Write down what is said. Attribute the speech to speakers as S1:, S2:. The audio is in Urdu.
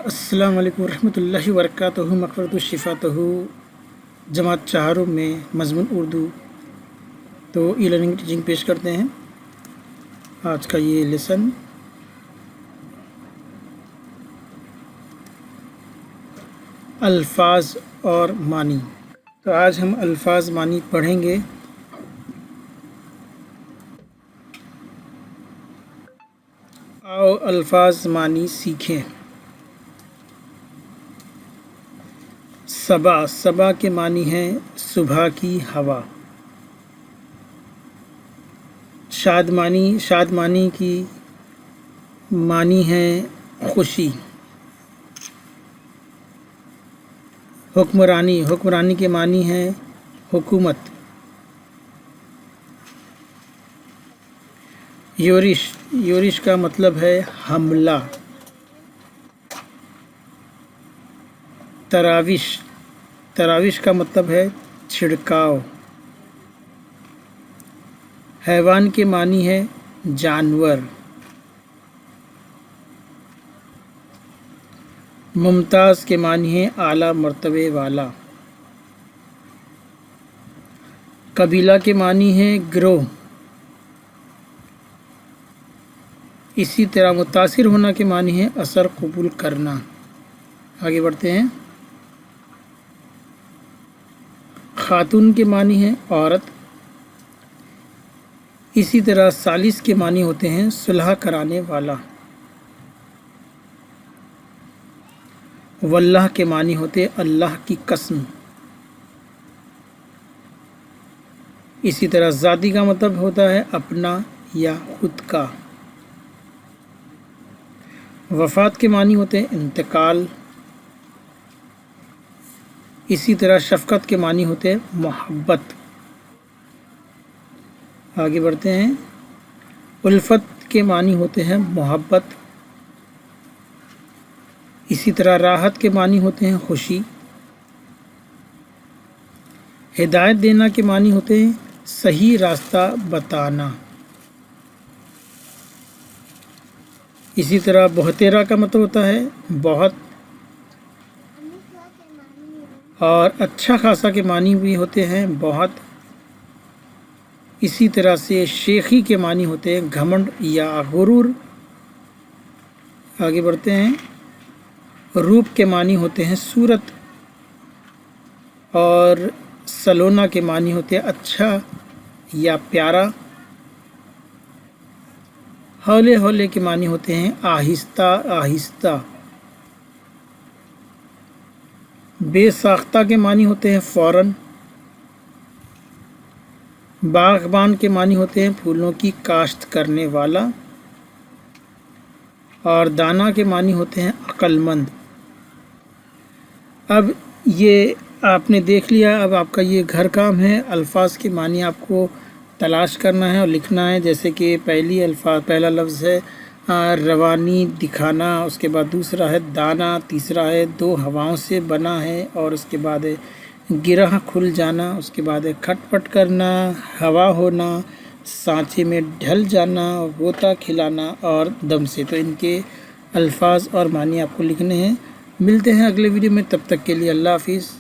S1: السلام علیکم ورحمۃ اللہ وبرکاتہ۔ مغفرۃ الشفاتہ جماعت چہاروں میں مضمون اردو تو ای لرننگ ٹیچنگ پیش کرتے ہیں۔ آج کا یہ لیسن الفاظ اور معنی۔ تو آج ہم الفاظ معنی پڑھیں گے۔ آؤ الفاظ معنی سیکھیں۔ صبا، صبا کے معنی ہے صبح کی ہوا۔ شادمانی، شادمانی کی معنی ہے خوشی۔ حکمرانی، حکمرانی کے معنی ہے حکومت۔ یورش، یورش کا مطلب ہے حملہ۔ تراوش، تراوش کا مطلب ہے چھڑکاؤ۔ حیوان کے معنی ہے جانور۔ ممتاز کے معنی ہے اعلیٰ مرتبے والا۔ قبیلہ کے معنی ہے گروہ۔ اسی طرح متاثر ہونا کے معنی ہے اثر قبول کرنا۔ آگے بڑھتے ہیں۔ خاتون کے معنی ہے عورت۔ اسی طرح ثالث کے معنی ہوتے ہیں صلح کرانے والا۔ واللہ کے معنی ہوتے اللہ کی قسم۔ اسی طرح ذاتی کا مطلب ہوتا ہے اپنا یا خود کا۔ وفات کے معنی ہوتے ہیں انتقال۔ اسی طرح شفقت کے معنی ہوتے ہیں محبت۔ آگے بڑھتے ہیں۔ الفت کے معنی ہوتے ہیں محبت۔ اسی طرح راحت کے معنی ہوتے ہیں خوشی۔ ہدایت دینا کے معنی ہوتے ہیں صحیح راستہ بتانا۔ اسی طرح بہتیرا کا مطلب ہوتا ہے بہت، اور اچھا خاصا کے معنی بھی ہوتے ہیں بہت۔ اسی طرح سے شیخی کے معنی ہوتے ہیں گھمنڈ یا غرور۔ آگے بڑھتے ہیں۔ روپ کے معنی ہوتے ہیں صورت، اور سلونا کے معنی ہوتے ہیں اچھا یا پیارا۔ ہولے ہولے کے معنی ہوتے ہیں آہستہ آہستہ۔ بے ساختہ کے معنی ہوتے ہیں فوراً۔ باغبان کے معنی ہوتے ہیں پھولوں کی کاشت کرنے والا، اور دانا کے معنی ہوتے ہیں عقل مند۔ اب یہ آپ نے دیکھ لیا، اب آپ کا یہ گھر کام ہے۔ الفاظ کے معنی آپ کو تلاش کرنا ہے اور لکھنا ہے۔ جیسے کہ پہلا لفظ ہے روانی، دکھانا، اس کے بعد دوسرا ہے دانا، تیسرا ہے دو ہواؤں سے بنا ہے، اور اس کے بعد ہے گرہ کھل جانا، اس کے بعد ہے کھٹ پٹ کرنا، ہوا ہونا، سانچے میں ڈھل جانا، غوطہ کھلانا اور دم سے۔ تو ان کے الفاظ اور معنی آپ کو لکھنے ہیں۔ ملتے ہیں اگلے ویڈیو میں، تب تک کے لیے اللہ حافظ۔